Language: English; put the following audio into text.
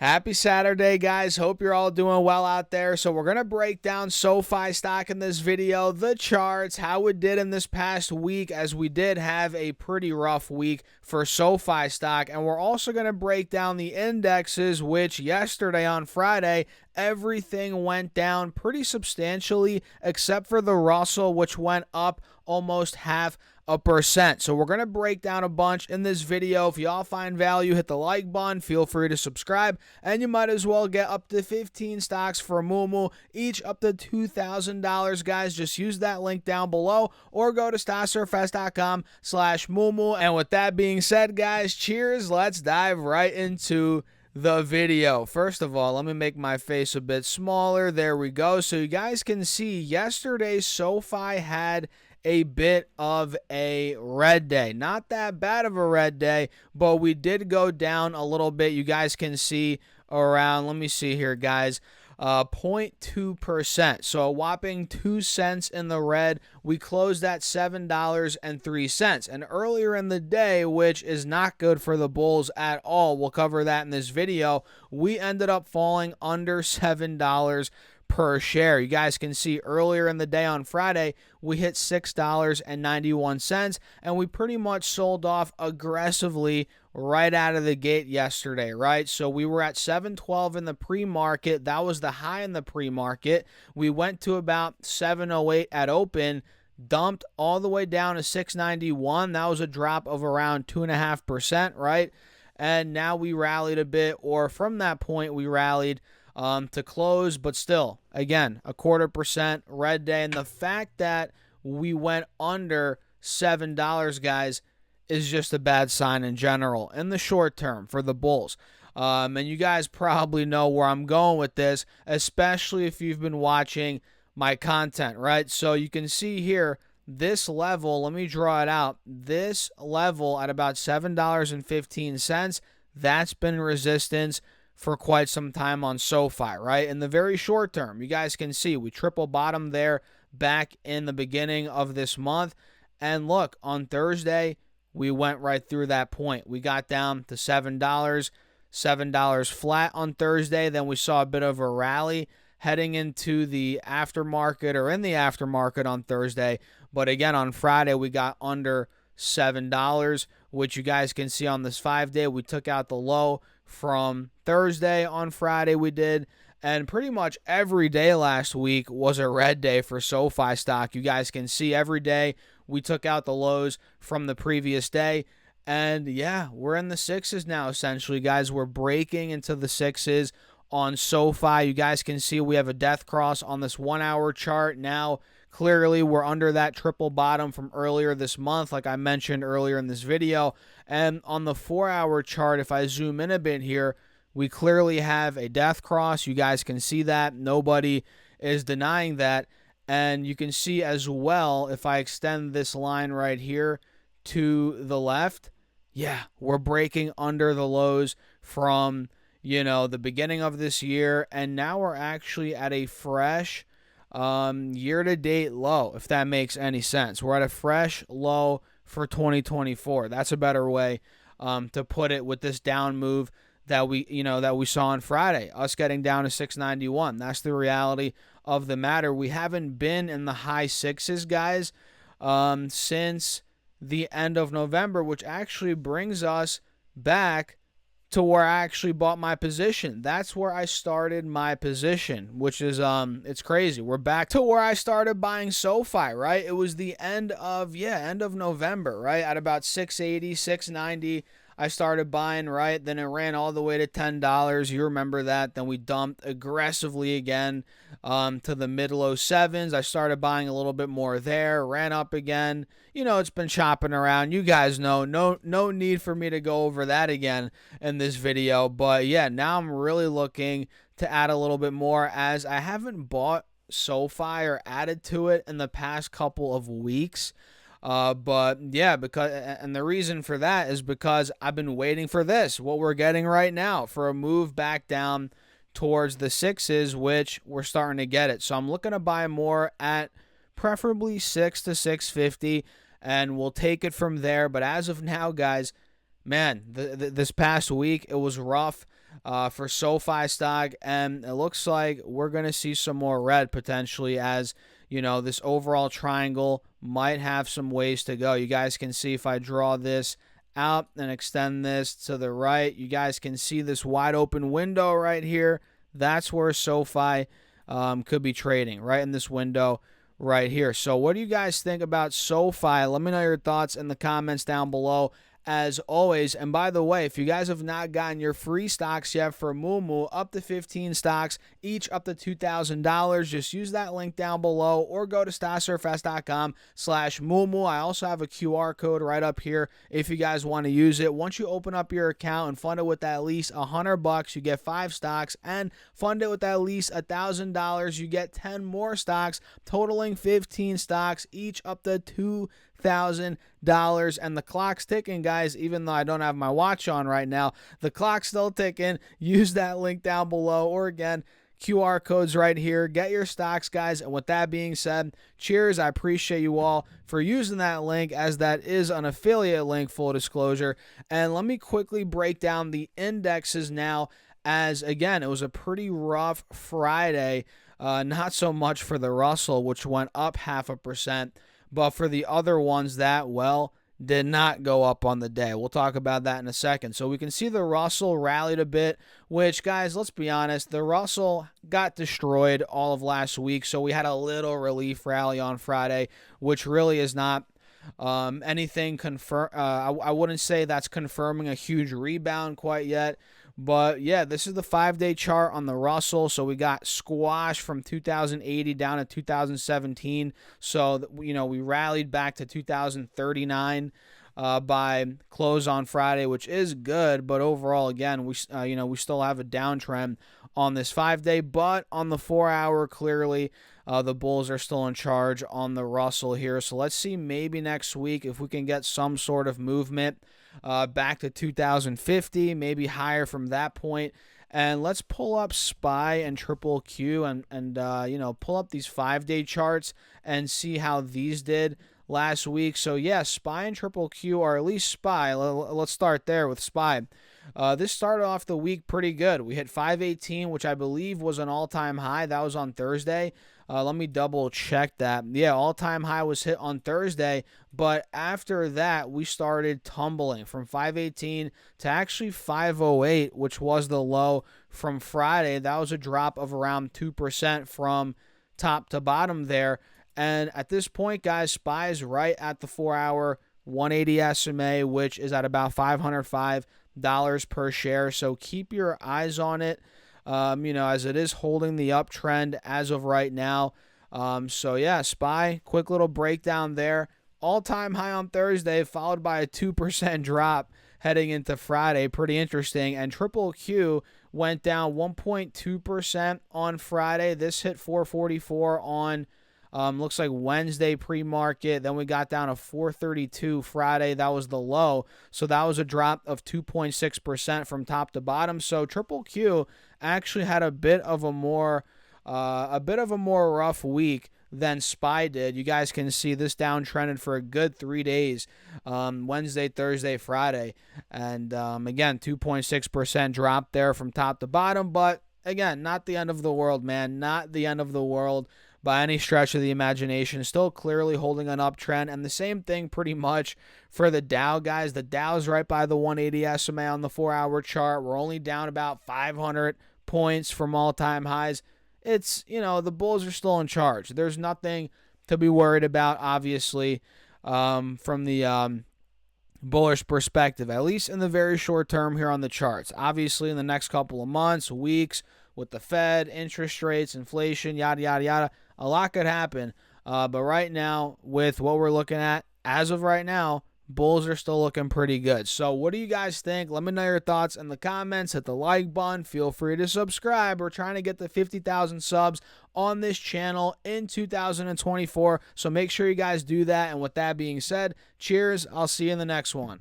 Happy Saturday, guys. Hope you're all doing well out there. So we're going to break down SoFi stock in this video, the charts, how it did in this past week, as we did have a pretty rough week for SoFi stock. And we're also going to break down the indexes, which yesterday on Friday, everything went down pretty substantially, except for the Russell, which went up almost 0.5%. So we're going to break down a bunch in this video. If y'all find value, hit the like button. Feel free to subscribe. And you might as well get up to 15 stocks for Moomoo, each up to $2,000, guys. Just use that link down below or go to stocksurfest.com/Moomoo. And with that being said, guys, cheers. Let's dive right into the video. First of all, let me make my face a bit smaller. There we go. So you guys can see yesterday SoFi had a bit of a red day. Not that bad of a red day, but we did go down a little bit. You guys can see around, let me see here, guys, 0.2%. So a whopping 2 cents in the red. We closed at $7.03. And earlier in the day, which is not good for the bulls at all, we'll cover that in this video, we ended up falling under $7 per share. You guys can see earlier in the day on Friday, we hit $6.91, and we pretty much sold off aggressively right out of the gate yesterday, right? So we were at 712 in the pre-market. That was the high in the pre-market. We went to about 708 at open, dumped all the way down to 691. That was a drop of around 2.5%, right? And now we rallied a bit, or from that point, we rallied to close, but still, again, 0.25% red day. And the fact that we went under $7, guys, is just a bad sign in general in the short term for the bulls. And you guys probably know where I'm going with this, especially if you've been watching my content, right? So you can see here, this level, let me draw it out, this level at about $7.15, that's been resistance for quite some time on SoFi, right? In the very short term, you guys can see we triple bottomed there back in the beginning of this month. And look, on Thursday, we went right through that point. We got down to $7 flat on Thursday. Then we saw a bit of a rally heading into the aftermarket, or in the aftermarket on Thursday. But again, on Friday, we got under $7, which you guys can see on this 5-day. We took out the low from Thursday. On Friday we did, and pretty much every day last week was a red day for SoFi stock. You guys can see every day we took out the lows from the previous day, and yeah, we're in the sixes now essentially, guys. We're breaking into the sixes on SoFi. You guys can see we have a death cross on this 1 hour chart now. Clearly, we're under that triple bottom from earlier this month, like I mentioned earlier in this video. And on the 4 hour chart, if I zoom in a bit here, we clearly have a death cross. You guys can see that. Nobody is denying that. And you can see as well, if I extend this line right here to the left, yeah, we're breaking under the lows from, the beginning of this year. And now we're actually at a fresh year-to-date low, if that makes any sense. We're at a fresh low for 2024. That's a better way to put it, with this down move that we saw on Friday, us getting down to 691. That's the reality of the matter. We haven't been in the high sixes, guys, since the end of November, which actually brings us back to where I actually bought my position. That's where I started my position, which is, it's crazy. We're back to where I started buying SoFi, right? It was the end of November, right? At about 680, 690, I started buying, right? Then it ran all the way to $10. You remember that. Then we dumped aggressively again to the mid-low sevens. I started buying a little bit more there, ran up again. It's been chopping around. You guys know, no need for me to go over that again in this video. But yeah, now I'm really looking to add a little bit more, as I haven't bought SoFi or added to it in the past couple of weeks. But yeah, and the reason for that is because I've been waiting for this, what we're getting right now, for a move back down towards the sixes, which we're starting to get it. So I'm looking to buy more at preferably 6 to 650, and we'll take it from there. But as of now, guys, man, this past week, it was rough. for SoFi stock, and it looks like we're going to see some more red potentially as, this overall triangle might have some ways to go. You guys can see if I draw this out and extend this to the right, you guys can see this wide open window right here. That's where SoFi could be trading, right in this window right here. So what do you guys think about SoFi? Let me know your thoughts in the comments down below, as always. And by the way, if you guys have not gotten your free stocks yet for Moomoo, up to 15 stocks, each up to $2,000, just use that link down below or go to stocksurfast.com/Moomoo. I also have a QR code right up here if you guys want to use it. Once you open up your account and fund it with at least $100, you get 5 stocks, and fund it with at least $1,000, you get 10 more stocks, totaling 15 stocks, each up to $2,000. And the clock's ticking, guys. Even though I don't have my watch on right now, the clock's still ticking. Use that link down below, or again, QR codes right here. Get your stocks, guys. And with that being said, cheers. I appreciate you all for using that link, as that is an affiliate link, full disclosure. And let me quickly break down the indexes now, as again, it was a pretty rough Friday. Not so much for the Russell, which went up 0.5%. But for the other ones that, well, did not go up on the day. We'll talk about that in a second. So we can see the Russell rallied a bit, which, guys, let's be honest, the Russell got destroyed all of last week. So we had a little relief rally on Friday, which really is not anything confirm. I wouldn't say that's confirming a huge rebound quite yet. But yeah, this is the 5-day chart on the Russell. So we got squash from 2080 down to 2017. So, we rallied back to 2039 by close on Friday, which is good. But overall, again, we still have a downtrend on this 5-day. But on the 4-hour, clearly, the bulls are still in charge on the Russell here. So let's see maybe next week if we can get some sort of movement back to 2050, maybe higher from that point. And let's pull up SPY and Triple Q and pull up these 5-day charts and see how these did last week. So yeah, SPY and Triple Q, or at least SPY. Let's start there with SPY. This started off the week pretty good. We hit 518, which I believe was an all-time high. That was on Thursday. Let me double check that. Yeah, all-time high was hit on Thursday, but after that, we started tumbling from 518 to actually 508, which was the low from Friday. That was a drop of around 2% from top to bottom there. And at this point, guys, SPY is right at the 4-hour 180 SMA, which is at about $505 per share. So keep your eyes on it. As it is holding the uptrend as of right now. So yeah, SPY, quick little breakdown there. All-time high on Thursday, followed by a 2% drop heading into Friday. Pretty interesting. And Triple Q went down 1.2% on Friday. This hit 444 on looks like Wednesday pre-market. Then we got down to 432 Friday. That was the low. So that was a drop of 2.6% from top to bottom. So Triple Q actually had a bit of a more rough week than SPY did. You guys can see this downtrended for a good 3 days, Wednesday, Thursday, Friday. And again, 2.6% drop there from top to bottom. But again, not the end of the world, man. Not the end of the world by any stretch of the imagination. Still clearly holding an uptrend. And the same thing pretty much for the Dow, guys. The Dow's right by the 180 SMA on the 4-hour chart. We're only down about 500 points from all-time highs. It's, the bulls are still in charge. There's nothing to be worried about, obviously, from the bullish perspective, at least in the very short term here on the charts. Obviously, in the next couple of months, weeks, with the Fed, interest rates, inflation, yada, yada, yada, a lot could happen. But right now, with what we're looking at, as of right now, bulls are still looking pretty good. So what do you guys think? Let me know your thoughts in the comments. Hit the like button. Feel free to subscribe. We're trying to get to 50,000 subs on this channel in 2024. So make sure you guys do that. And with that being said, cheers. I'll see you in the next one.